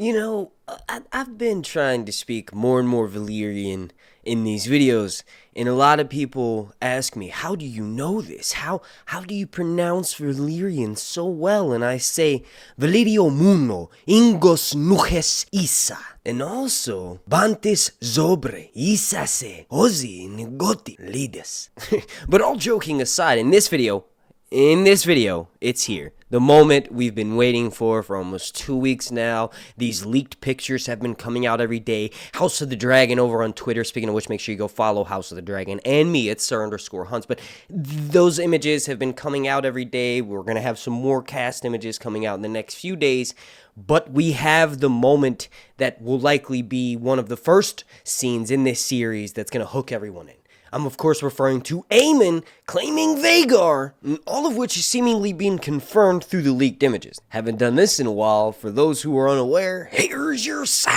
You know, I've been trying to speak more and more Valyrian in these videos, and a lot of people ask me, "How do you know this? How do you pronounce Valyrian so well?" And I say, "Valirio Muno, Ingos Nuches Isa." And also, Bantis Zobre, Isase, Ozi, Nigoti, Lides. But all joking aside, in this video, it's here. The moment we've been waiting for almost 2 weeks now. These leaked pictures have been coming out every day. House of the Dragon over on Twitter. Speaking of which, make sure you go follow House of the Dragon and me at Sir_Hunts. But those images have been coming out every day. We're going to have some more cast images coming out in the next few days. But we have the moment that will likely be one of the first scenes in this series that's going to hook everyone in. I'm of course referring to Aemon claiming Vhagar, all of which is seemingly being confirmed through the leaked images. Haven't done this in a while. For those who are unaware, here's your sign.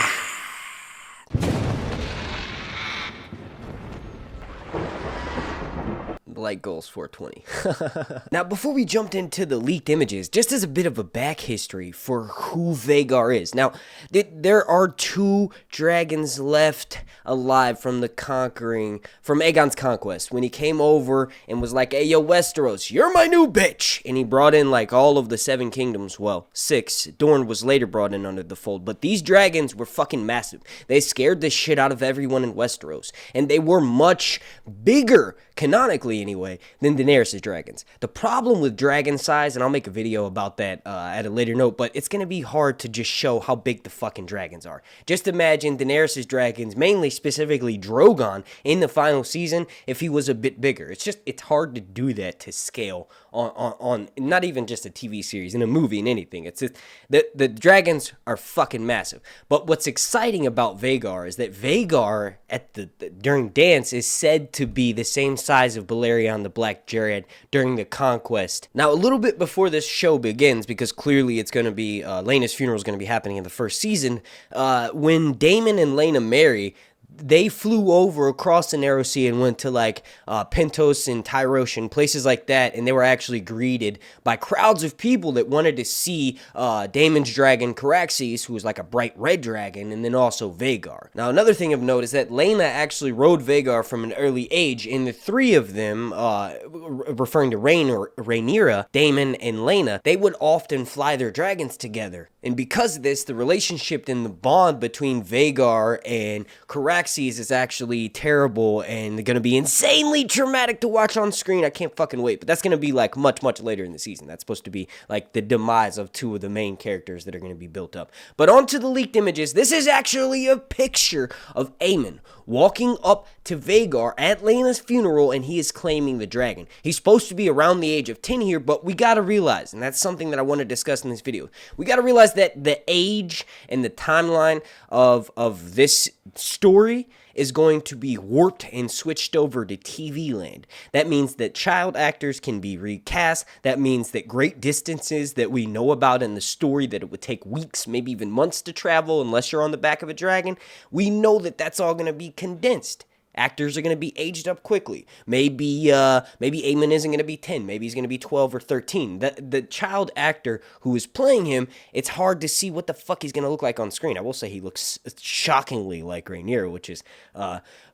Like goals 420. Now, before we jumped into the leaked images, just as a bit of a back history for who Vhagar is. Now, there are 2 dragons left alive from Aegon's conquest, when he came over and was like, "Hey, yo, Westeros, you're my new bitch!" And he brought in like all of the 7 kingdoms, well, 6. Dorne was later brought in under the fold, but these dragons were fucking massive. They scared the shit out of everyone in Westeros, and they were much bigger, canonically anyway, than Daenerys' dragons. The problem with dragon size, and I'll make a video about that at a later note, but it's going to be hard to just show how big the fucking dragons are. Just imagine Daenerys' dragons, mainly specifically Drogon, in the final season if he was a bit bigger. It's hard to do that to scale on not even just a TV series, in a movie, in anything. It's just, the dragons are fucking massive. But what's exciting about Vhagar is that Vhagar during dance is said to be the same size of Balerion the Black Jared during the conquest. Now, a little bit before this show begins, because clearly it's going to be Lanas Funeral is going to be happening in the first season, when Daemon and Laena marry, they flew over across the Narrow Sea and went to like Pentos and Tyrosh and places like that, and they were actually greeted by crowds of people that wanted to see Daemon's dragon Caraxes, who was like a bright red dragon, and then also Vhagar. Now, another thing of note is that Laena actually rode Vhagar from an early age, and the 3 of them, referring to Rhaenyra, Daemon, and Laena, they would often fly their dragons together. And because of this, the relationship and the bond between Vhagar and Caraxes is actually terrible and going to be insanely traumatic to watch on screen. I can't fucking wait. But that's going to be like much, much later in the season. That's supposed to be like the demise of 2 of the main characters that are going to be built up. But on to the leaked images. This is actually a picture of Aemon walking up to Vhagar at Laena's funeral, and he is claiming the dragon. He's supposed to be around the age of 10 here, but we gotta realize, and that's something that I want to discuss in this video, we gotta realize that the age and the timeline of this story is going to be warped and switched over to TV land. That means that child actors can be recast. That means that great distances that we know about in the story, that it would take weeks, maybe even months to travel unless you're on the back of a dragon, we know that that's all going to be condensed. Actors are going to be aged up quickly. Maybe Aemon isn't going to be 10. Maybe he's going to be 12 or 13. The child actor who is playing him, it's hard to see what the fuck he's going to look like on screen. I will say he looks shockingly like Rhaenyra, which is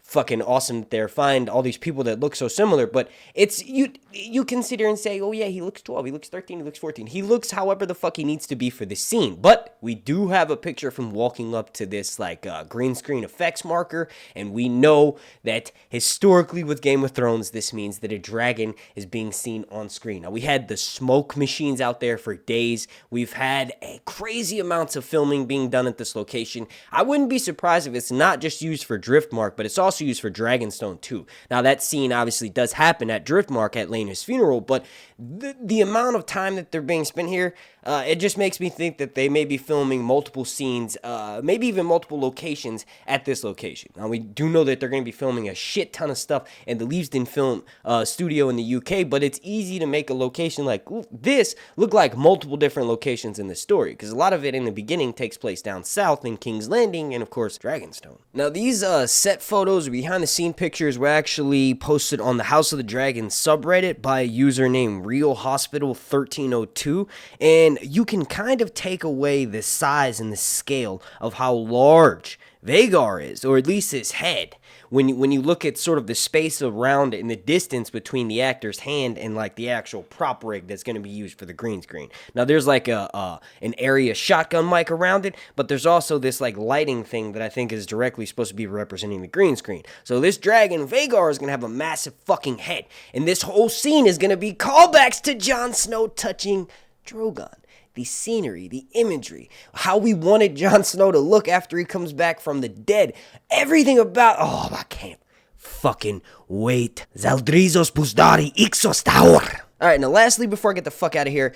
fucking awesome. There, find all these people that look so similar, but it's you consider and say, oh yeah, he looks 12, he looks 13, he looks 14. He looks however the fuck he needs to be for this scene. But we do have a picture from walking up to this like green screen effects marker, and we know that historically with Game of Thrones, this means that a dragon is being seen on screen. Now, we had the smoke machines out there for days. We've had crazy amounts of filming being done at this location. I wouldn't be surprised if it's not just used for Driftmark, but it's also used for Dragonstone too. Now, that scene obviously does happen at Driftmark at Laena's funeral, but the amount of time that they're being spent here, it just makes me think that they may be filming multiple scenes, maybe even multiple locations at this location. Now, we do know that they're going to be filming a shit ton of stuff in the Leavesden Film Studio in the UK, but it's easy to make a location like this look like multiple different locations in the story, because a lot of it in the beginning takes place down south in King's Landing and, of course, Dragonstone. Now, these set photos photos or behind the scene pictures were actually posted on the House of the Dragon subreddit by a user named Real Hospital 1302, and you can kind of take away the size and the scale of how large Vhagar is, or at least his head, when you look at sort of the space around it and the distance between the actor's hand and like the actual prop rig that's going to be used for the green screen. Now there's like an area shotgun mic around it, but there's also this like lighting thing that I think is directly supposed to be representing the green screen. So this dragon Vhagar is going to have a massive fucking head, and this whole scene is going to be callbacks to Jon Snow touching Drogon. The scenery, the imagery, how we wanted Jon Snow to look after he comes back from the dead. Everything about, oh, I can't fucking wait. Zaldrizos Pusdari Ixos Taur. Alright, now lastly, before I get the fuck out of here,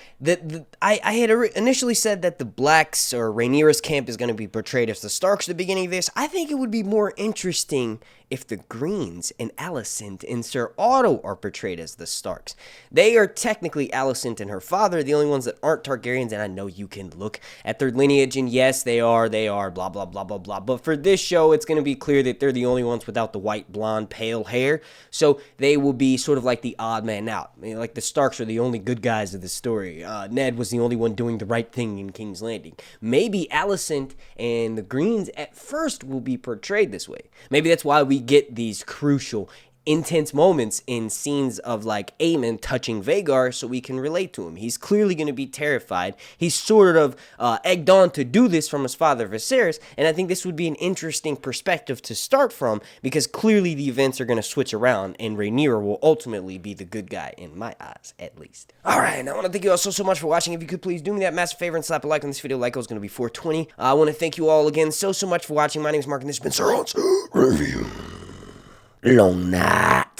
I had initially said that the Blacks or Rhaenyra's camp is going to be portrayed as the Starks at the beginning of this. I think it would be more interesting if the Greens and Alicent and Ser Otto are portrayed as the Starks. They are technically Alicent and her father, the only ones that aren't Targaryens, and I know you can look at their lineage, and yes, they are, blah, blah, blah, blah, blah. But for this show, it's going to be clear that they're the only ones without the white, blonde, pale hair, so they will be sort of like the odd man out. I mean, like the Starks are the only good guys of the story. Ned was the only one doing the right thing in King's Landing. Maybe Alicent and the Greens at first will be portrayed this way. Maybe that's why we get these crucial, intense moments in scenes of like Aemon touching Vhagar so we can relate to him. He's clearly going to be terrified. He's sort of egged on to do this from his father Viserys, and I think this would be an interesting perspective to start from because clearly the events are going to switch around and Rhaenyra will ultimately be the good guy in my eyes, at least. Alright, I want to thank you all so much for watching. If you could please do me that massive favor and slap a like on this video. Like is going to be 420. I want to thank you all again so much for watching. My name is Mark and this has been Sir Review. Long night.